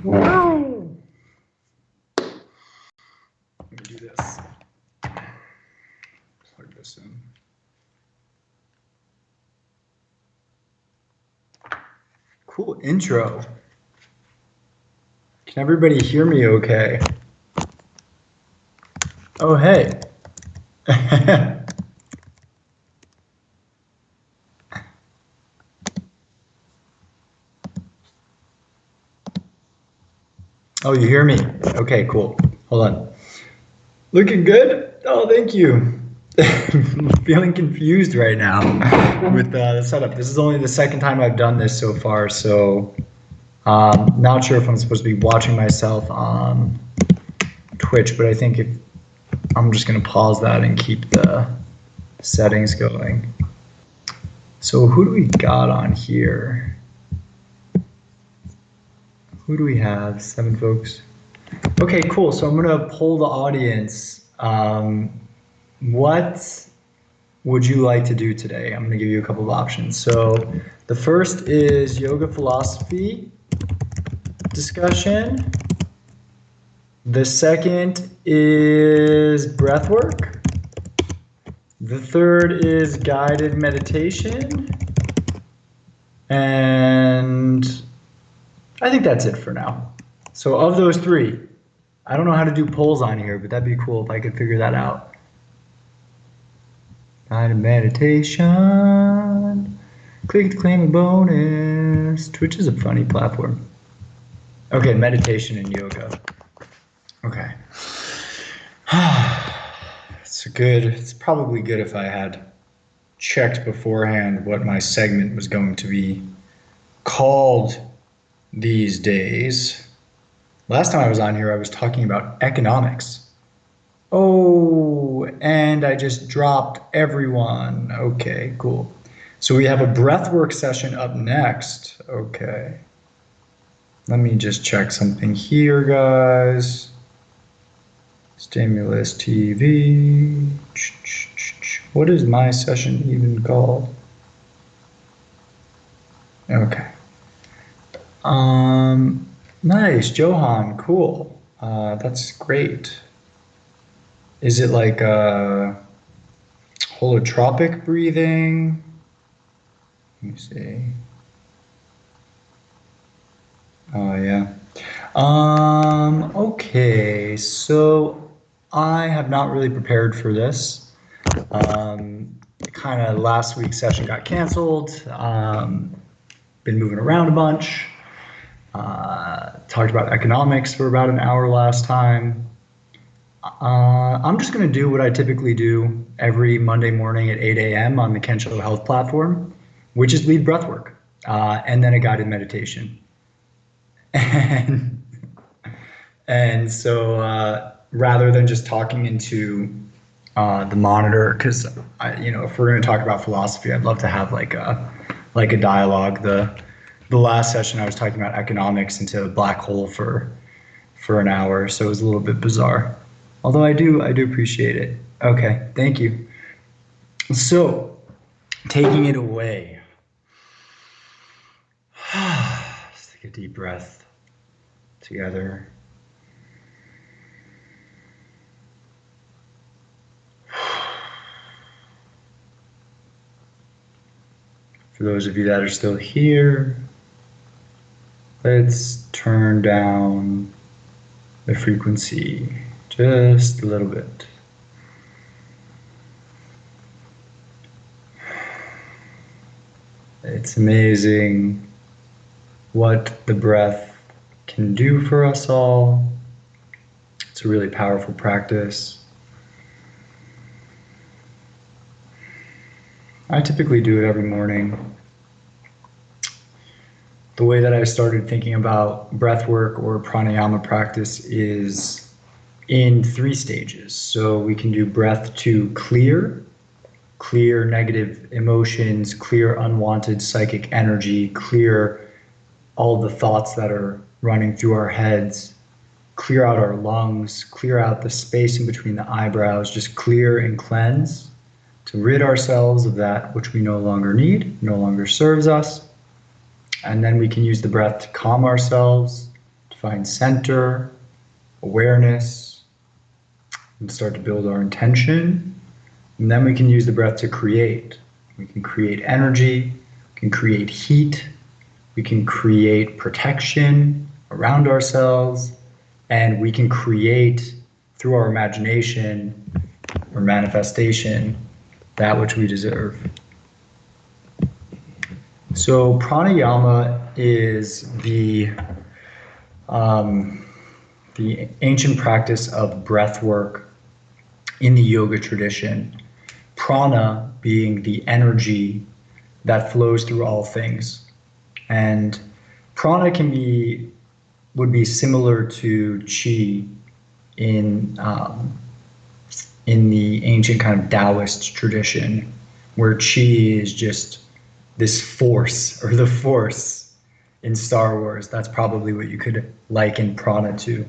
Let me do this. Plug this in. Cool intro. Can everybody hear me okay? Oh, hey. Oh, you hear me? Okay, cool. Hold on. Looking good? Oh, thank you. I'm feeling confused right now with the setup. This is only the second time I've done this so far, so not sure if I'm supposed to be watching myself on Twitch, but I think if I'm just going to pause that and keep the settings going. So who do we got on here? Who do we have? 7 folks. Okay, cool. So I'm going to poll the audience. What would you like to do today? I'm going to give you a couple of options. So the first is yoga philosophy discussion. The second is breath work. The third is guided meditation. And I think that's it for now. So of those 3, I don't know how to do polls on here, but that'd be cool if I could figure that out. Guided meditation. Click to claim a bonus. Twitch is a funny platform. Okay, meditation and yoga. Okay. It's probably good if I had checked beforehand what my segment was going to be called these days. Last time I was on here, I was talking about economics. Oh, and I just dropped everyone. Okay, cool. So we have a breathwork session up next. Okay. Let me just check something here, guys. Stimulus TV. What is my session even called? Okay. Nice, Johan, cool. That's great. Is it like holotropic breathing? Let me see. Oh, yeah. Okay, so I have not really prepared for this. Kind of last week's session got canceled. Been moving around a bunch. Talked about economics for about an hour last time. I'm just going to do what I typically do every Monday morning at 8 a.m. on the Kensho Health platform, which is lead breathwork, and then a guided meditation. And so rather than just talking into the monitor, because if we're going to talk about philosophy, I'd love to have like a dialogue. The last session I was talking about economics into a black hole for an hour, so it was a little bit bizarre. Although I do appreciate it. Okay, thank you. So, taking it away. Let's take a deep breath together. For those of you that are still here, let's turn down the frequency just a little bit. It's amazing what the breath can do for us all. It's a really powerful practice. I typically do it every morning. The way that I started thinking about breath work or pranayama practice is in 3 stages. So we can do breath to clear negative emotions, clear unwanted psychic energy, clear all the thoughts that are running through our heads, clear out our lungs, clear out the space in between the eyebrows, just clear and cleanse to rid ourselves of that which we no longer need, no longer serves us. And then we can use the breath to calm ourselves, to find center, awareness, and start to build our intention. And then we can use the breath to create. We can create energy, we can create heat, we can create protection around ourselves, and we can create through our imagination or manifestation that which we deserve. So pranayama is the ancient practice of breath work in the yoga tradition. Prana being the energy that flows through all things. And prana would be similar to chi in the ancient kind of Taoist tradition, where chi is just this force, or the force in Star Wars. That's probably what you could liken prana to.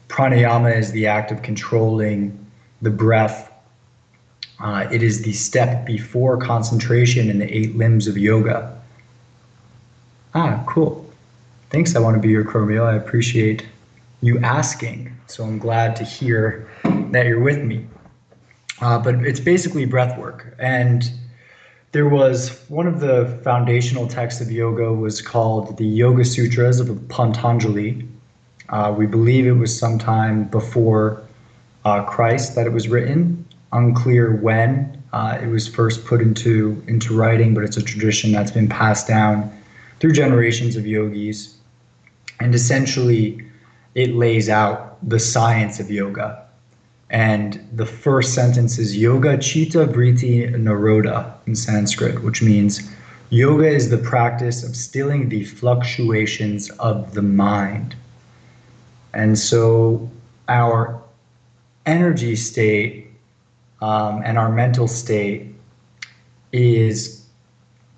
Pranayama is the act of controlling the breath. It is the step before concentration in the 8 limbs of yoga. Ah, cool. Thanks, I want to be your Chromio. I appreciate you asking. So I'm glad to hear that you're with me. But it's basically breath work. And there was one of the foundational texts of yoga was called the Yoga Sutras of Patanjali. We believe it was sometime before Christ that it was written. Unclear when it was first put into writing, but it's a tradition that's been passed down through generations of yogis. And essentially, it lays out the science of yoga. And the first sentence is Yoga Chitta Vritti Naroda in Sanskrit, which means yoga is the practice of stilling the fluctuations of the mind. And so our energy state and our mental state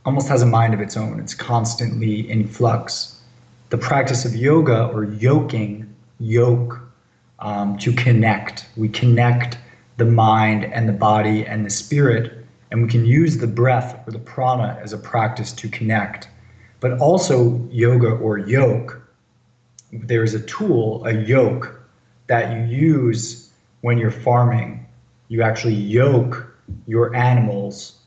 almost has a mind of its own. It's constantly in flux. The practice of yoga, or yoke, to connect. We connect the mind and the body and the spirit, and we can use the breath or the prana as a practice to connect. But also yoga or yoke, there's a tool, a yoke, that you use when you're farming. You actually yoke your animals,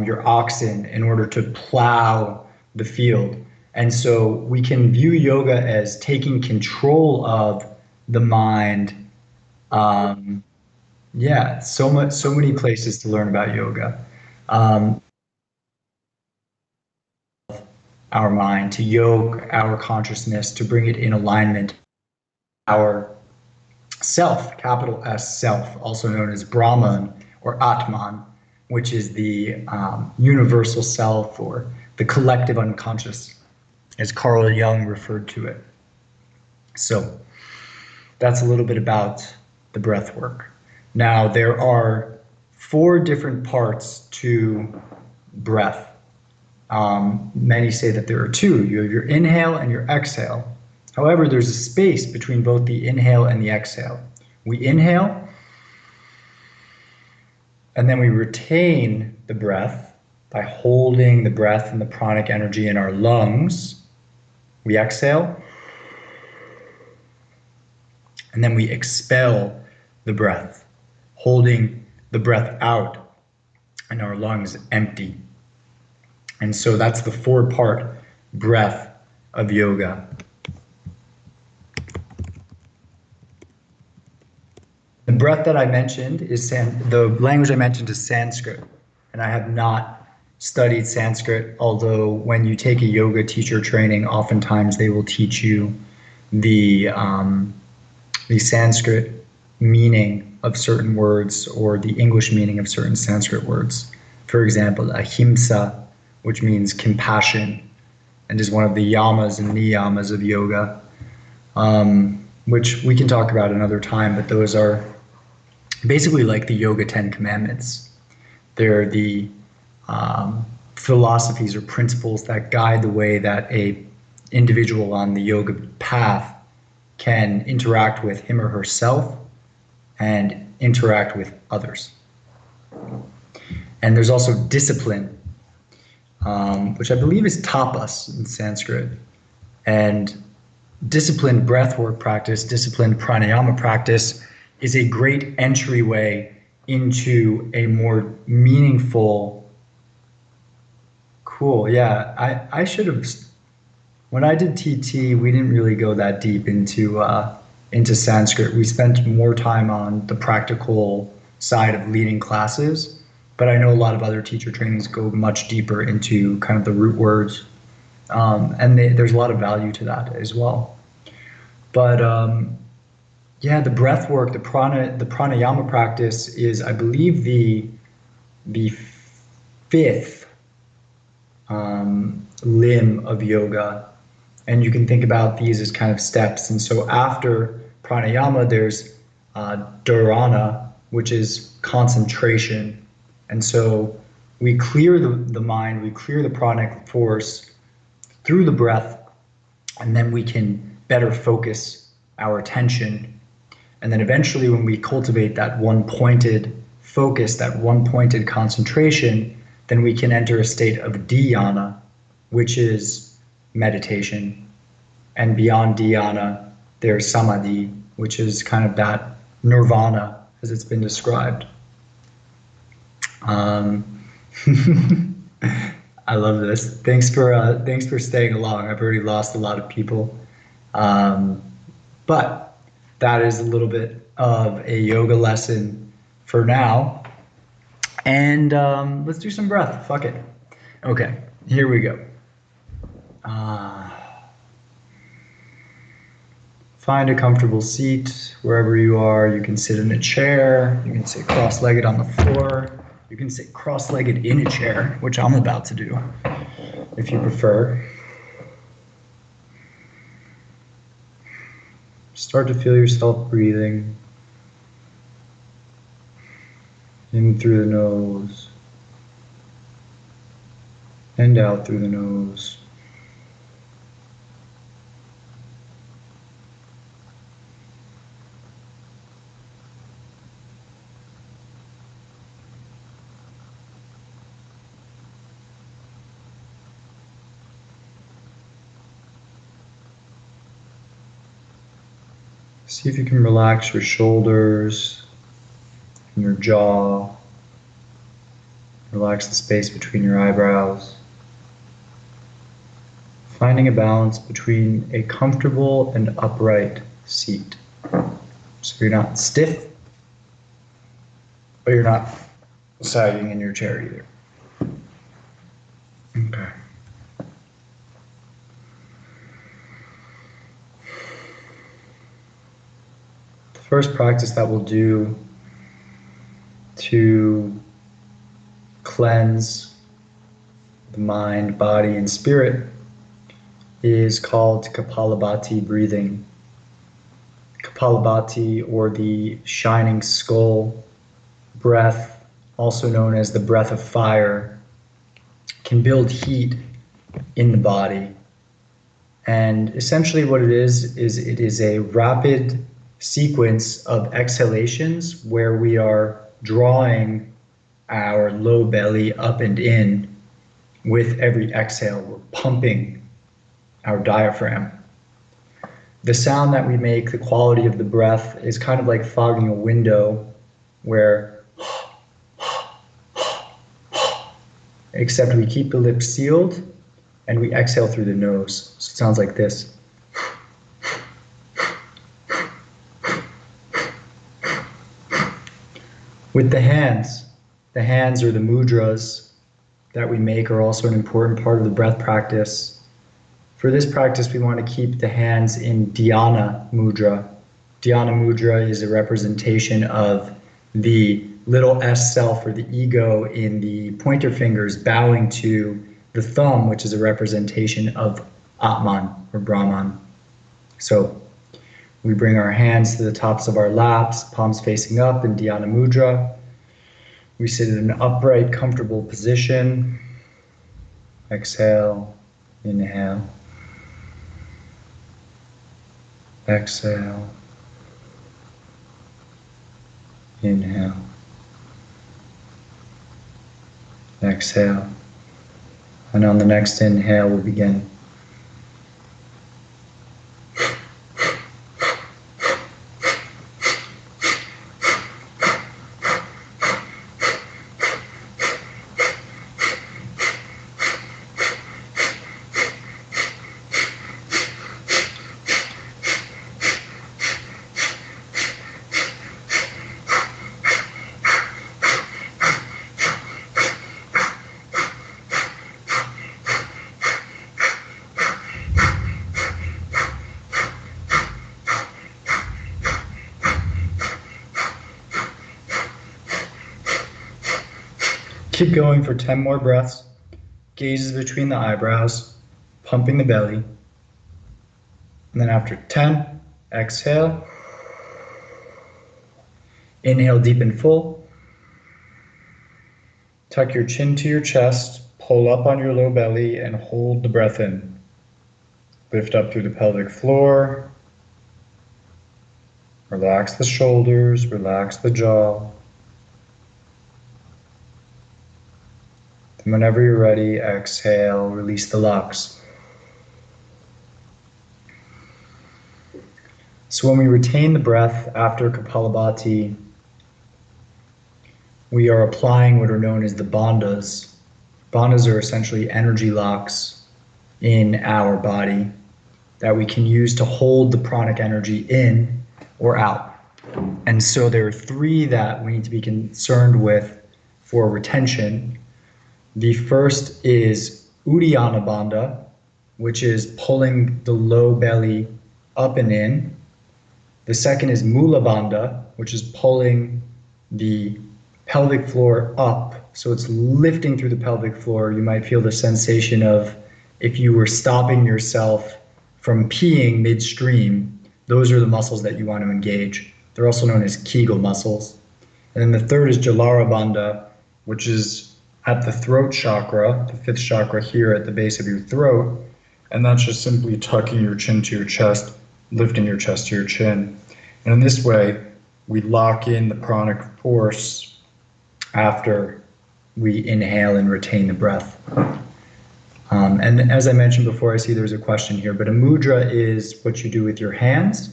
your oxen, in order to plow the field. And so we can view yoga as taking control of the mind. Yeah, so many places to learn about yoga. Our mind, to yoke our consciousness, to bring it in alignment. Our self, capital S self, also known as Brahman or Atman, which is the universal self or the collective unconscious, as Carl Jung referred to it. So that's a little bit about the breath work. Now, there are 4 different parts to breath. Many say that there are 2. You have your inhale and your exhale. However, there's a space between both the inhale and the exhale. We inhale, and then we retain the breath by holding the breath and the pranic energy in our lungs. We exhale, and then we expel the breath, holding the breath out and our lungs empty. And so that's the 4-part breath of yoga. The breath that I mentioned is the language I mentioned is Sanskrit, and I have not studied Sanskrit, although when you take a yoga teacher training, oftentimes they will teach you the Sanskrit meaning of certain words or the English meaning of certain Sanskrit words. For example, ahimsa, which means compassion, and is one of the yamas and niyamas of yoga, which we can talk about another time, but those are basically like the Yoga 10 Commandments. They're the philosophies or principles that guide the way that a individual on the yoga path can interact with him or herself and interact with others. And there's also discipline, which I believe is tapas in Sanskrit. And disciplined breathwork practice, disciplined pranayama practice is a great entryway into a more meaningful, cool. Yeah, I should have, when I did TT, we didn't really go that deep into Sanskrit. We spent more time on the practical side of leading classes, but I know a lot of other teacher trainings go much deeper into kind of the root words, and there's a lot of value to that as well. But yeah, the breath work, the pranayama practice is, I believe, the fifth limb of yoga, and you can think about these as kind of steps. And so after pranayama, there's dharana, which is concentration. And so we clear the mind, we clear the pranic force through the breath, and then we can better focus our attention. And then eventually, when we cultivate that one pointed focus, that one pointed concentration, then we can enter a state of dhyana, which is meditation. And beyond dhyana, there's samadhi, which is kind of that nirvana as it's been described. I love this. Thanks for staying along. I've already lost a lot of people, but that is a little bit of a yoga lesson for now. And let's do some breath. Fuck it. Okay, here we go. Find a comfortable seat wherever you are. You can sit in a chair. You can sit cross-legged on the floor. You can sit cross-legged in a chair, which I'm about to do, if you prefer. Start to feel yourself breathing in through the nose and out through the nose. See if you can relax your shoulders and your jaw. Relax the space between your eyebrows. Finding a balance between a comfortable and upright seat. So you're not stiff, but you're not sagging in your chair either. Okay. First practice that we'll do to cleanse the mind, body, and spirit is called Kapalabhati breathing. Kapalabhati, or the shining skull breath, also known as the breath of fire, can build heat in the body. And essentially what it is it is a rapid sequence of exhalations where we are drawing our low belly up and in with every exhale. We're pumping our diaphragm. The sound that we make, the quality of the breath, is kind of like fogging a window, where except we keep the lips sealed and we exhale through the nose. So it sounds like this. With the hands or the mudras that we make are also an important part of the breath practice. For this practice, we want to keep the hands in dhyana mudra. Dhyana mudra is a representation of the little s self, or the ego, in the pointer fingers bowing to the thumb, which is a representation of Atman or Brahman. So we bring our hands to the tops of our laps, palms facing up in dhyana mudra. We sit in an upright, comfortable position. Exhale, inhale. Exhale, inhale. Exhale. And on the next inhale, we'll begin. Keep going for 10 more breaths. Gazes between the eyebrows, pumping the belly. And then after 10, exhale. Inhale deep and full. Tuck your chin to your chest, pull up on your low belly, and hold the breath in. Lift up through the pelvic floor. Relax the shoulders, relax the jaw. Then whenever you're ready, exhale, release the locks. So when we retain the breath after Kapalabhati, we are applying what are known as the bandhas. Bandhas are essentially energy locks in our body that we can use to hold the pranic energy in or out. And so there are three that we need to be concerned with for retention. The first is Uddiyana Bandha, which is pulling the low belly up and in. The second is Mula Bandha, which is pulling the pelvic floor up. So it's lifting through the pelvic floor. You might feel the sensation of if you were stopping yourself from peeing midstream. Those are the muscles that you want to engage. They're also known as Kegel muscles. And then the third is Jalara Bandha, which is at the throat chakra, the fifth chakra here at the base of your throat. And that's just simply tucking your chin to your chest, lifting your chest to your chin. And in this way, we lock in the pranic force after we inhale and retain the breath. And as I mentioned before, I see there's a question here, but a mudra is what you do with your hands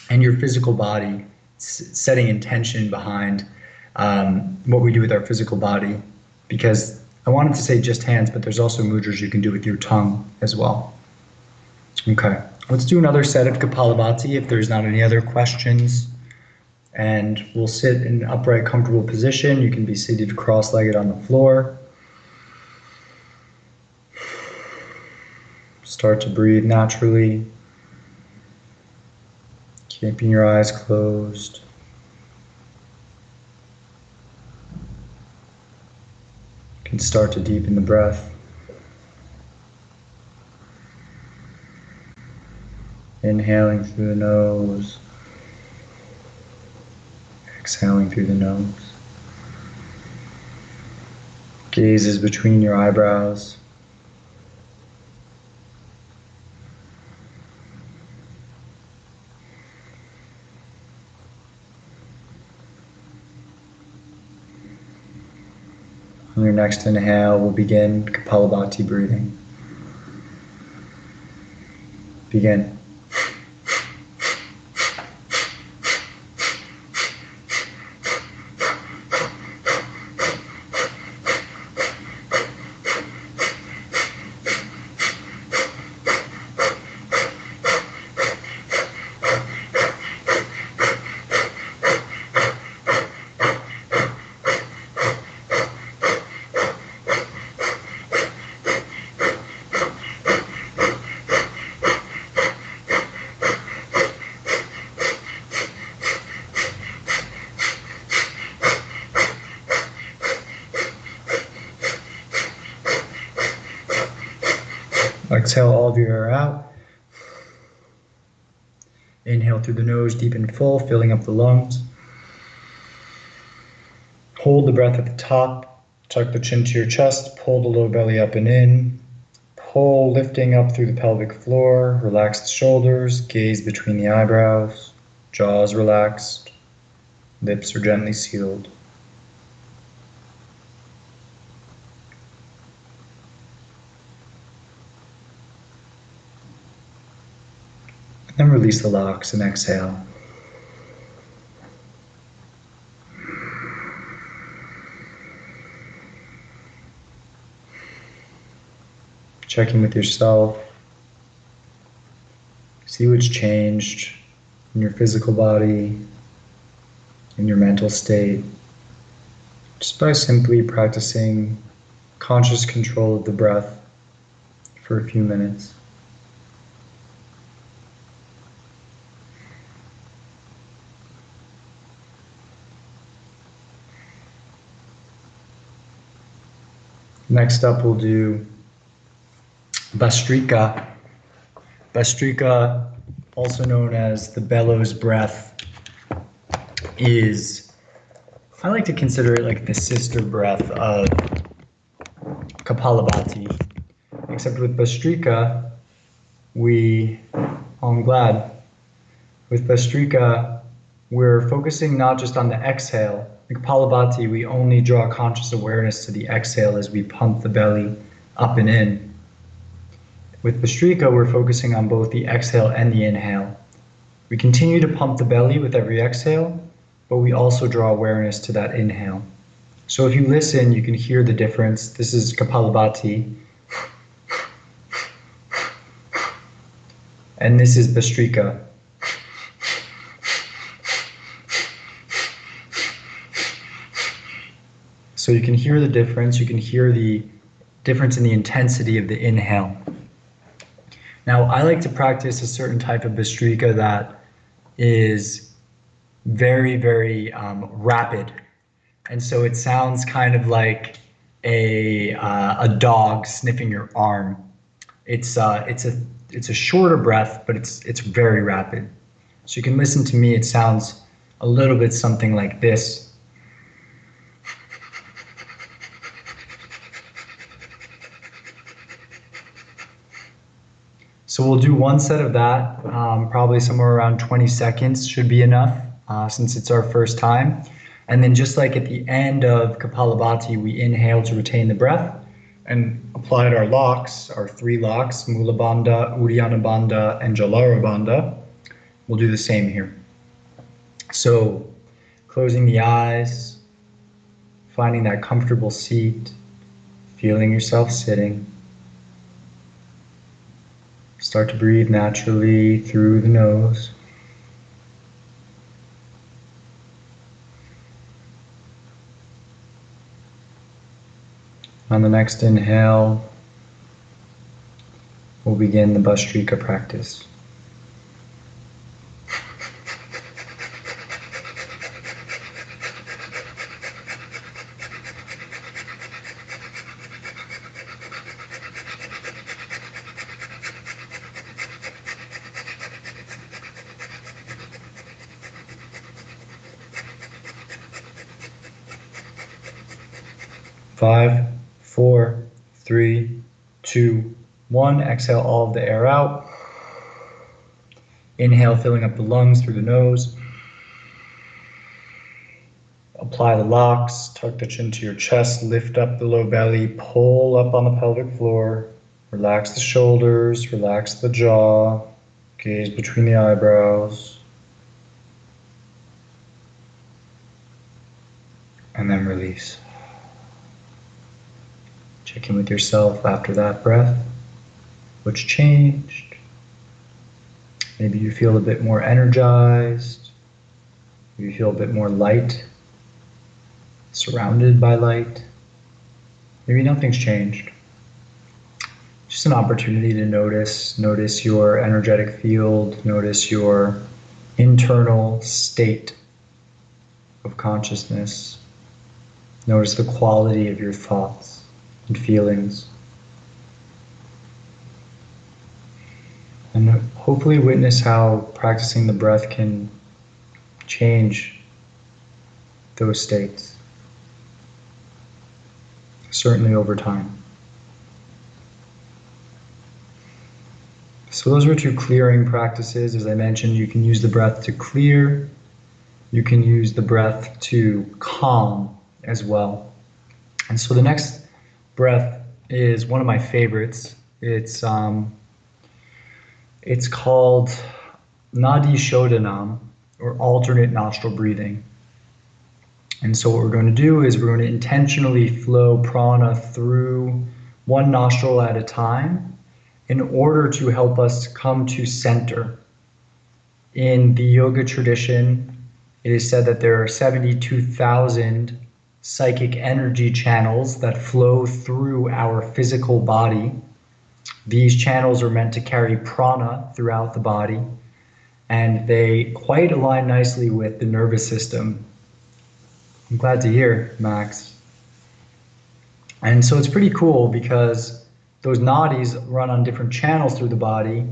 and your physical body, setting intention behind what we do with our physical body. Because I wanted to say just hands, but there's also mudras you can do with your tongue as well. Okay, let's do another set of Kapalabhati if there's not any other questions. And we'll sit in an upright, comfortable position. You can be seated cross-legged on the floor. Start to breathe naturally, keeping your eyes closed. You can start to deepen the breath. Inhaling through the nose, exhaling through the nose. Gaze is between your eyebrows. On your next inhale, we'll begin Kapalabhati breathing. Begin. Exhale all of your air out. Inhale through the nose, deep and full, filling up the lungs. Hold the breath at the top. Tuck the chin to your chest. Pull the low belly up and in. Pull, lifting up through the pelvic floor. Relax the shoulders. Gaze between the eyebrows. Jaws relaxed. Lips are gently sealed. Then release the locks and exhale. Checking with yourself. See what's changed in your physical body, in your mental state, just by simply practicing conscious control of the breath for a few minutes. Next up, we'll do Bastrika. Bastrika, also known as the bellows breath, is, I like to consider it like the sister breath of Kapalabhati. Except with Bastrika, I'm glad. With Bastrika, we're focusing not just on the exhale. In Kapalabhati, we only draw conscious awareness to the exhale as we pump the belly up and in. With Bastrika, we're focusing on both the exhale and the inhale. We continue to pump the belly with every exhale, but we also draw awareness to that inhale. So if you listen, you can hear the difference. This is Kapalabhati, and this is Bastrika. So you can hear the difference. You can hear the difference in the intensity of the inhale. Now, I like to practice a certain type of Bastrika that is very, very rapid. And so it sounds kind of like a dog sniffing your arm. It's a shorter breath, but it's very rapid. So you can listen to me. It sounds a little bit something like this. So we'll do one set of that, probably somewhere around 20 seconds should be enough, since it's our first time. And then just like at the end of Kapalabhati, we inhale to retain the breath and applied our locks, our 3 locks, Mula Bandha, Uddiyana Bandha, and Jalara Bandha. We'll do the same here. So closing the eyes, finding that comfortable seat, feeling yourself sitting. Start to breathe naturally through the nose. On the next inhale, we'll begin the Bastrika practice. Five, 4, 3, 2, 1. Exhale all of the air out. Inhale, filling up the lungs through the nose. Apply the locks, tuck the chin to your chest, lift up the low belly, pull up on the pelvic floor. Relax the shoulders, relax the jaw, gaze between the eyebrows. And then release. Check in with yourself after that breath. What's changed? Maybe you feel a bit more energized. Maybe you feel a bit more light, surrounded by light. Maybe nothing's changed. Just an opportunity to notice your energetic field, notice your internal state of consciousness. Notice the quality of your thoughts and feelings. And hopefully witness how practicing the breath can change those states, certainly over time. So those were 2 clearing practices. As I mentioned, you can use the breath to clear. You can use the breath to calm as well. And so the next breath is one of my favorites. It's called Nadi Shodhanam, or alternate nostril breathing. And so what we're going to do is we're going to intentionally flow prana through one nostril at a time in order to help us come to center. In the yoga tradition, it is said that there are 72,000 psychic energy channels that flow through our physical body. These channels are meant to carry prana throughout the body, and they quite align nicely with the nervous system. I'm glad to hear, Max. And so it's pretty cool because those nadis run on different channels through the body.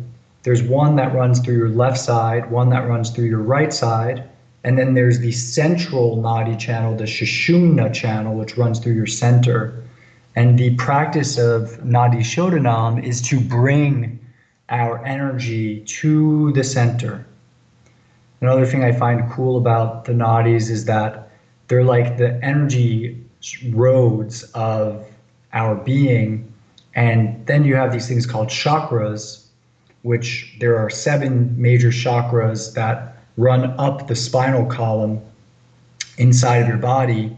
There's one that runs through your left side, one that runs through your right side, and then there's the central nadi channel, the Sushumna channel, which runs through your center. And the practice of Nadi Shodhanam is to bring our energy to the center. Another thing I find cool about the nadis is that they're like the energy roads of our being. And then you have these things called chakras, which there are 7 major chakras that run up the spinal column inside of your body.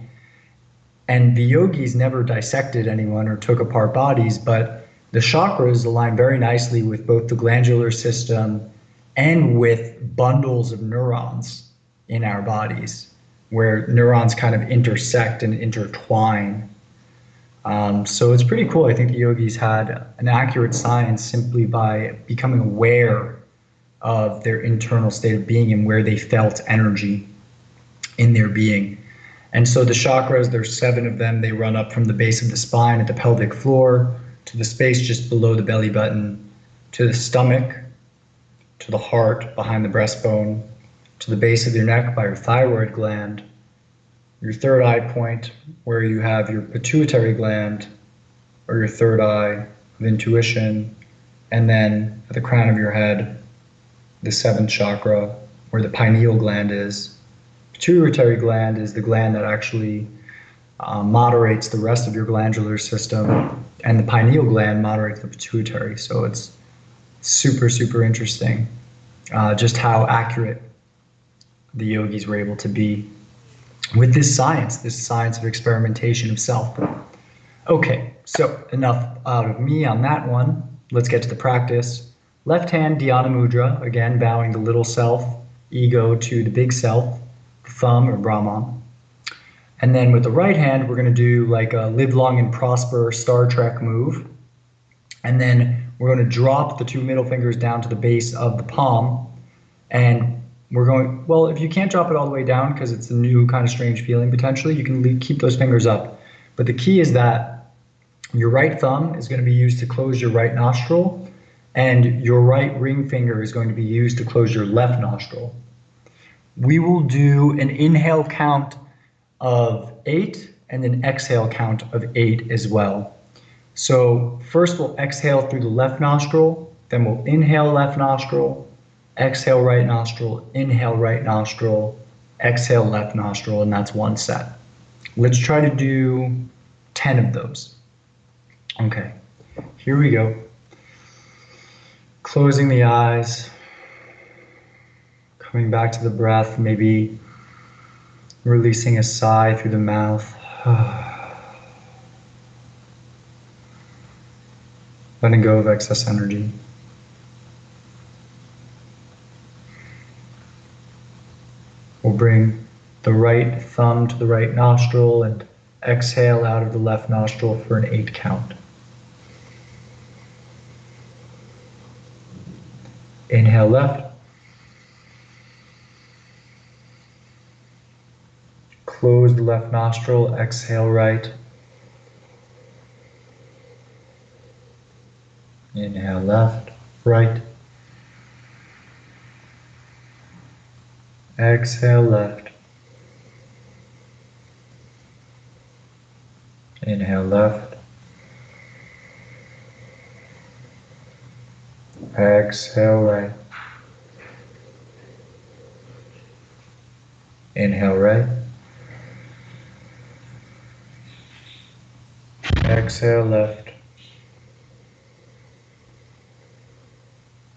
And the yogis never dissected anyone or took apart bodies, but the chakras align very nicely with both the glandular system and with bundles of neurons in our bodies, where neurons kind of intersect and intertwine. So it's pretty cool. I think the yogis had an accurate science simply by becoming aware of their internal state of being and where they felt energy in their being. And so the chakras, there's 7 of them. They run up from the base of the spine at the pelvic floor to the space just below the belly button, to the stomach, to the heart behind the breastbone, to the base of your neck by your thyroid gland, your third eye point where you have your pituitary gland or your third eye of intuition, and then at the crown of your head, the 7th chakra where the pineal gland is. Pituitary gland is the gland that actually moderates the rest of your glandular system, and the pineal gland moderates the pituitary. So it's super, super interesting just how accurate the yogis were able to be with this science of experimentation of self. Okay, so enough out of me on that one. Let's get to the practice. Left hand, Dhyana Mudra, again, bowing the little self, ego to the big self, the thumb or Brahman. And then with the right hand, we're going to do like a live long and prosper Star Trek move. And then we're going to drop the 2 middle fingers down to the base of the palm. And we're going, well, if you can't drop it all the way down because it's a new kind of strange feeling potentially, you can keep those fingers up. But the key is that your right thumb is going to be used to close your right nostril, and your right ring finger is going to be used to close your left nostril. We will do an inhale count of 8 and an exhale count of 8 as well. So first we'll exhale through the left nostril, then we'll inhale left nostril, exhale right nostril, inhale right nostril, exhale left nostril, and that's 1 set. Let's try to do 10 of those. Okay, here we go. Closing the eyes, coming back to the breath, maybe releasing a sigh through the mouth. Letting go of excess energy. We'll bring the right thumb to the right nostril and exhale out of the left nostril for an 8 count. Inhale left. Close the left nostril, exhale right. Inhale left, right. Exhale left. Inhale left. Exhale right. Inhale right. Exhale left.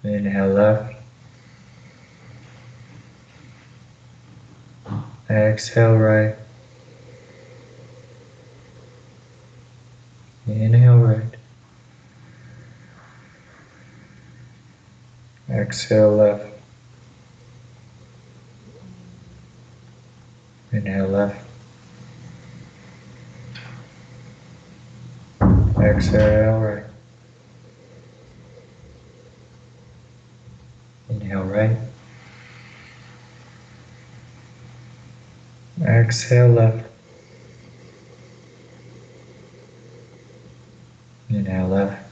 Inhale left. Exhale right. Inhale right. Exhale left. Inhale left. Exhale right. Inhale right. Exhale left. Inhale left.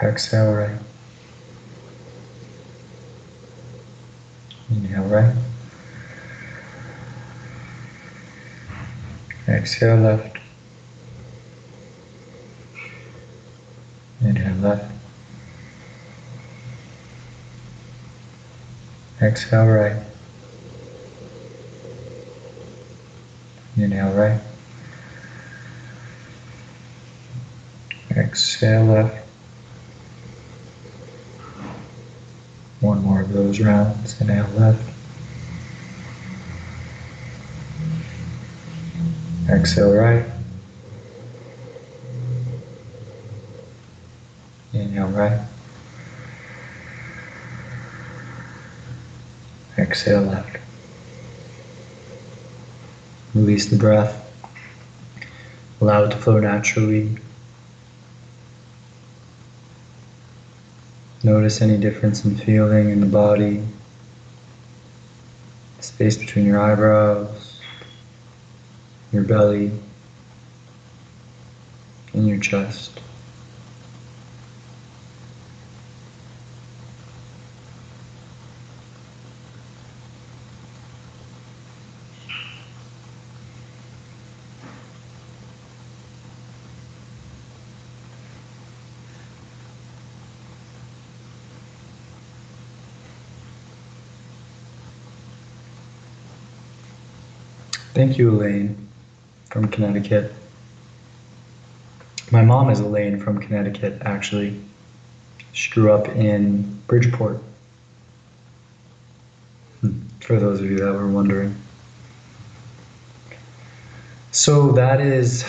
Exhale right. Inhale right. Exhale left. Inhale left. Exhale right. Inhale right. Exhale left. One more of those rounds. Inhale left. Exhale right. Inhale right. Exhale left. Release the breath. Allow it to flow naturally. Notice any difference in feeling in the body, space between your eyebrows, your belly, and your chest. Thank you, Elaine, from Connecticut. My mom is Elaine from Connecticut, actually. She grew up in Bridgeport, for those of you that were wondering. So that is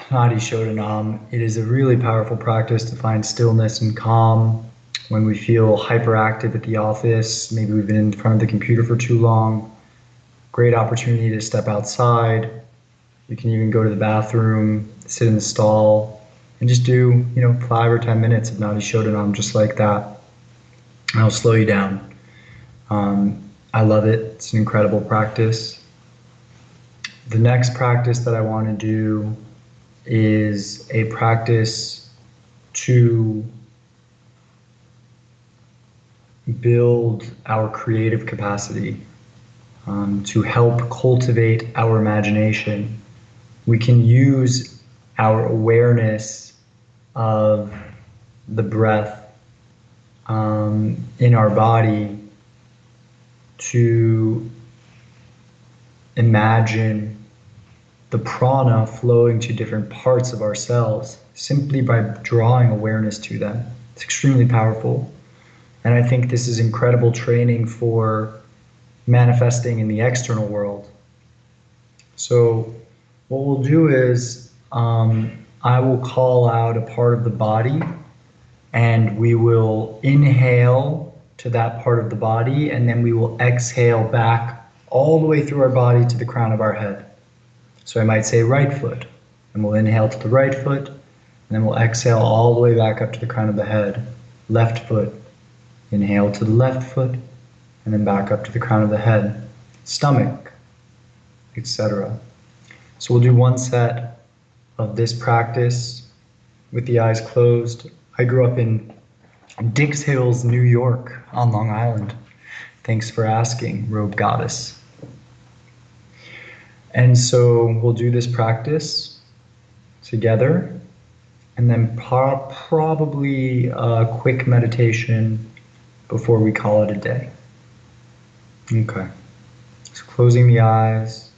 Nadi Shodhanam. It is a really powerful practice to find stillness and calm when we feel hyperactive at the office. Maybe we've been in front of the computer for too long. Great opportunity to step outside. You can even go to the bathroom, sit in the stall, and just do, 5 or 10 minutes of Nadi Shodhanam just like that. I'll slow you down. I love it. It's an incredible practice. The next practice that I want to do is a practice to build our creative capacity, to help cultivate our imagination. We can use our awareness of the breath in our body to imagine the prana flowing to different parts of ourselves simply by drawing awareness to them. It's extremely powerful. And I think this is incredible training for manifesting in the external world. So what we'll do is I will call out a part of the body and we will inhale to that part of the body and then we will exhale back all the way through our body to the crown of our head. So I might say right foot, and we'll inhale to the right foot, and then we'll exhale all the way back up to the crown of the head. Left foot, inhale to the left foot, and then back up to the crown of the head. Stomach, etc. So we'll do one set of this practice with the eyes closed. I grew up in Dix Hills, New York, on Long Island. Thanks for asking, Robe Goddess. And so we'll do this practice together, and then probably a quick meditation before we call it a day. Okay. So closing the eyes.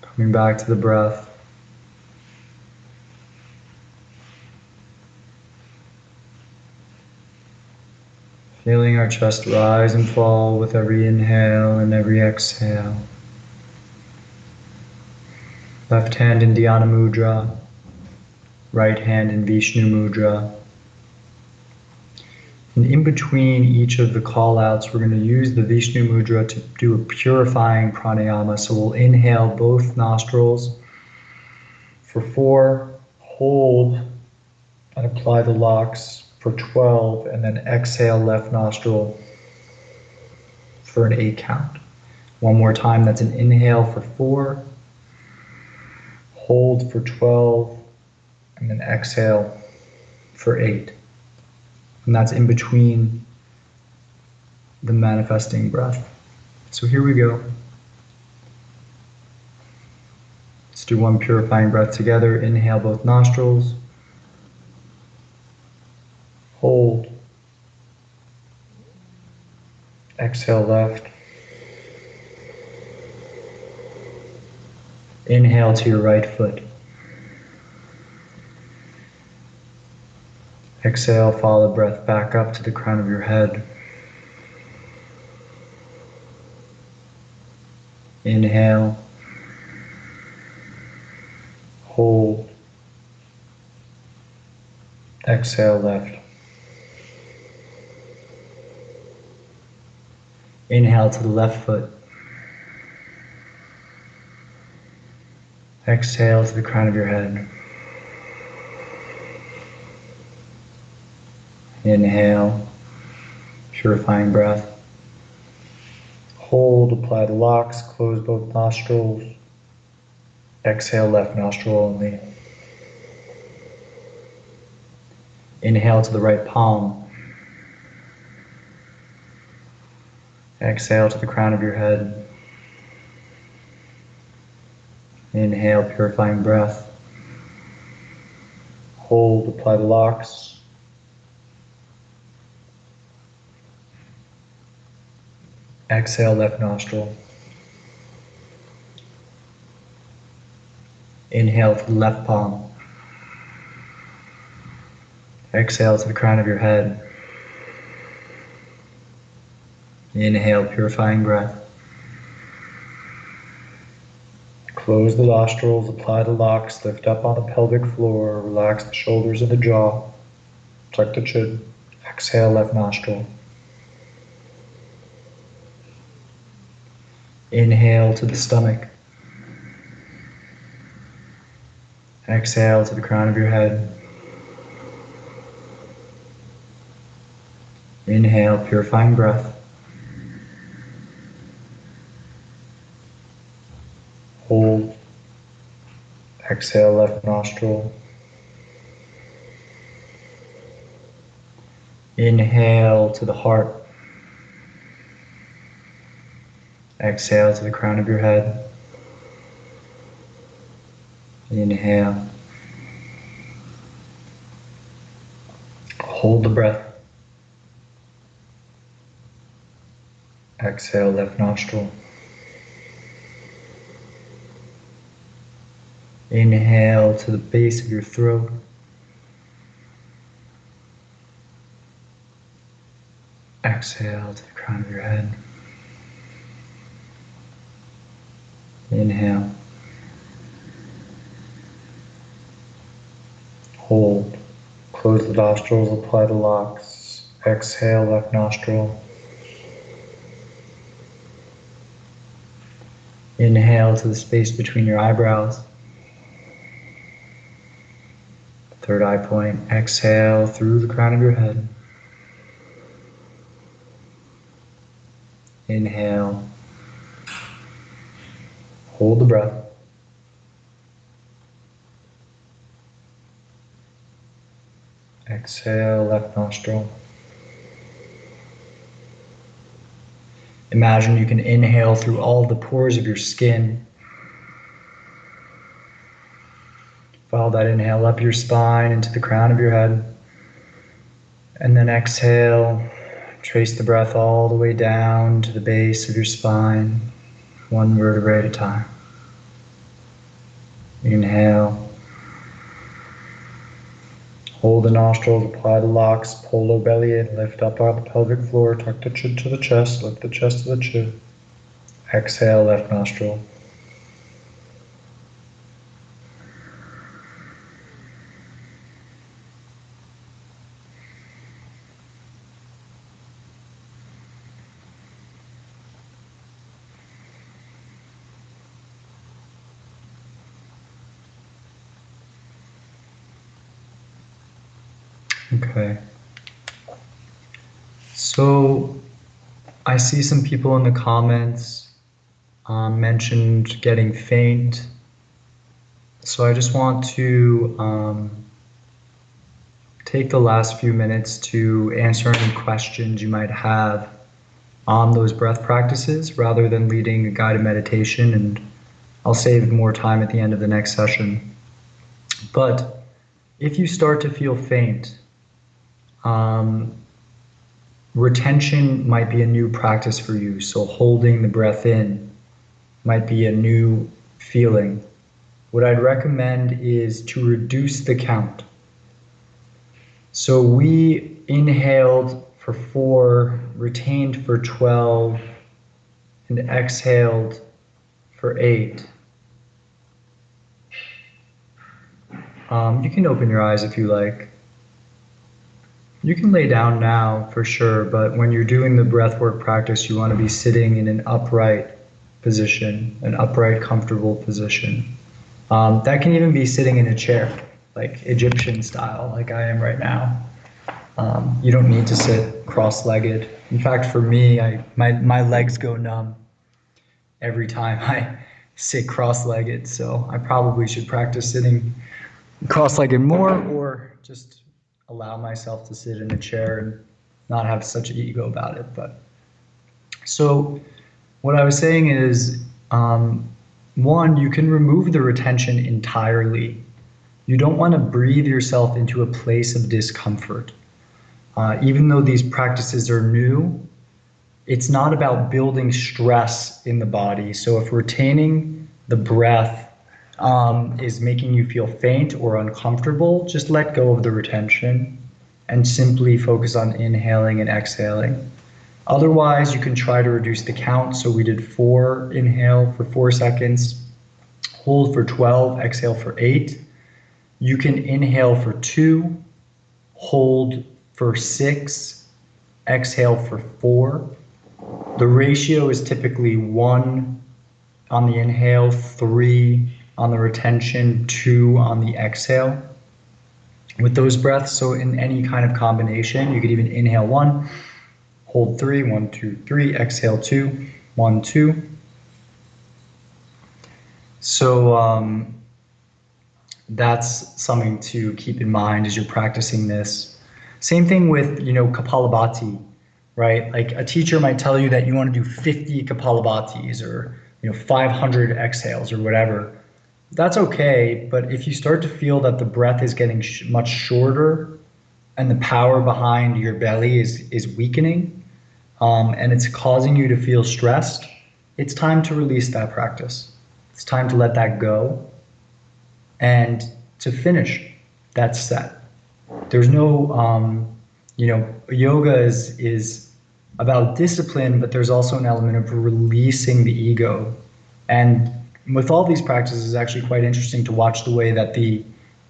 Coming back to the breath. Feeling our chest rise and fall with every inhale and every exhale. Left hand in Dhyana Mudra, right hand in Vishnu Mudra. And in between each of the call outs, we're going to use the Vishnu Mudra to do a purifying pranayama. So we'll inhale both nostrils for 4, hold and apply the locks for 12, and then exhale left nostril for an 8 count. One more time, that's an inhale for 4, hold for 12, and then exhale for 8. And that's in between the manifesting breath. So here we go. Let's do one purifying breath together. Inhale both nostrils. Hold. Exhale left. Inhale to your right foot. Exhale, follow the breath back up to the crown of your head. Inhale. Hold. Exhale left. Inhale to the left foot. Exhale to the crown of your head. Inhale, purifying breath. Hold, apply the locks, close both nostrils. Exhale, left nostril only. Inhale to the right palm. Exhale to the crown of your head. Inhale, purifying breath. Hold, apply the locks. Exhale, left nostril. Inhale to the left palm. Exhale to the crown of your head. Inhale, purifying breath. Close the nostrils, apply the locks, lift up on the pelvic floor, relax the shoulders of the jaw, tuck the chin. Exhale, left nostril. Inhale to the stomach. Exhale to the crown of your head. Inhale, purifying breath. Hold. Exhale, left nostril. Inhale to the heart. Exhale to the crown of your head. Inhale. Hold the breath. Exhale, left nostril. Inhale to the base of your throat. Exhale to the crown of your head. Inhale. Hold. Close the nostrils, apply the locks. Exhale, left nostril. Inhale to the space between your eyebrows. Third eye point. Exhale through the crown of your head. Inhale. Hold the breath. Exhale, left nostril. Imagine you can inhale through all the pores of your skin. Follow that inhale up your spine into the crown of your head. And then exhale, trace the breath all the way down to the base of your spine, one vertebrae at a time. Inhale. Hold the nostrils, apply the locks, pull low belly in, lift up on the pelvic floor, tuck the chin to the chest, lift the chest to the chin. Exhale, left nostril. Okay. So I see some people in the comments mentioned getting faint. So I just want to take the last few minutes to answer any questions you might have on those breath practices rather than leading a guided meditation, and I'll save more time at the end of the next session. But if you start to feel faint, retention might be a new practice for you. So holding the breath in might be a new feeling. What I'd recommend is to reduce the count. So we inhaled for 4, retained for 12, and exhaled for 8. You can open your eyes if you like. You can lay down now for sure, but when you're doing the breathwork practice, you want to be sitting in an upright position, an upright, comfortable position. That can even be sitting in a chair, like Egyptian style, like I am right now. You don't need to sit cross-legged. In fact, for me, my legs go numb every time I sit cross-legged, so I probably should practice sitting cross-legged more, or just allow myself to sit in a chair and not have such ego about it. But so what I was saying is, one, you can remove the retention entirely. You don't want to breathe yourself into a place of discomfort. Even though these practices are new, it's not about building stress in the body. So if retaining the breath is making you feel faint or uncomfortable, just let go of the retention and simply focus on inhaling and exhaling. Otherwise, you can try to reduce the count. So we did 4, inhale for 4 seconds, hold for 12, exhale for 8. You can inhale for 2, hold for 6, exhale for 4. The ratio is typically 1 on the inhale, 3 on the retention, 2 on the exhale with those breaths. So in any kind of combination, you could even inhale 1, hold 3, 1, 2, 3, exhale 2, 1, 2. So that's something to keep in mind as you're practicing this. Same thing with, Kapalabhati, right? Like a teacher might tell you that you want to do 50 Kapalabhatis or, 500 exhales or whatever. That's okay, but if you start to feel that the breath is getting much shorter and the power behind your belly is weakening, and it's causing you to feel stressed, it's time to release that practice. It's time to let that go and to finish that set. There's no, yoga is about discipline, but there's also an element of releasing the ego. And with all these practices, it's actually quite interesting to watch the way that the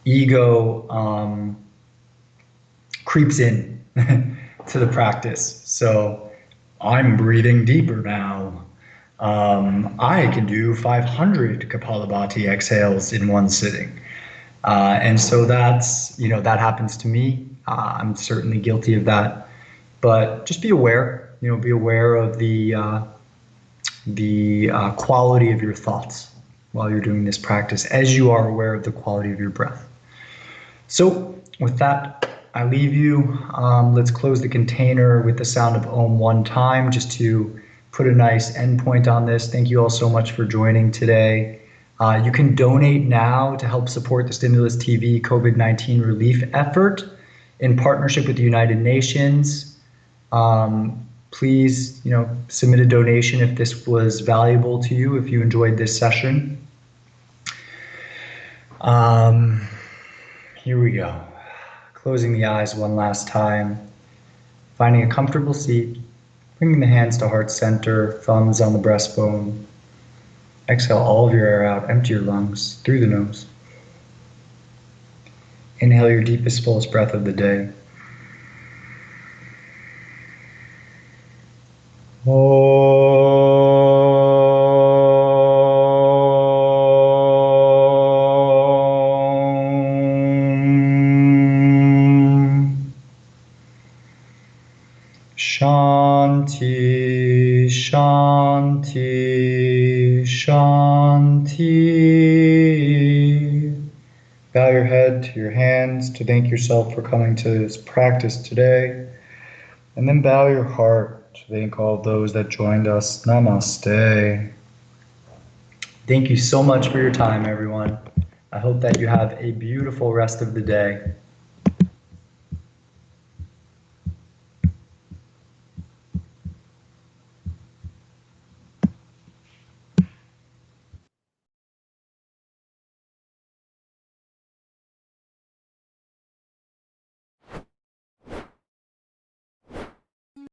ego creeps in to the practice. So I'm breathing deeper now. I can do 500 Kapalabhati exhales in one sitting. And so that's, that happens to me. I'm certainly guilty of that. But just be aware, be aware of the quality of your thoughts while you're doing this practice, as you are aware of the quality of your breath. So with that, I leave you. Let's close the container with the sound of Om one time, just to put a nice endpoint on this. Thank you all so much for joining today. You can donate now to help support the Stimulus TV COVID-19 relief effort in partnership with the United Nations. Please, submit a donation if this was valuable to you, if you enjoyed this session. Here we go. Closing the eyes one last time. Finding a comfortable seat. Bringing the hands to heart center, thumbs on the breastbone. Exhale all of your air out. Empty your lungs through the nose. Inhale your deepest, fullest breath of the day. Shanti, Shanti, head to your hands to thank yourself for coming to this practice today. And then bow your heart to thank all those that joined us. Namaste. Thank you so much for your time, everyone. I hope that you have a beautiful rest of the day.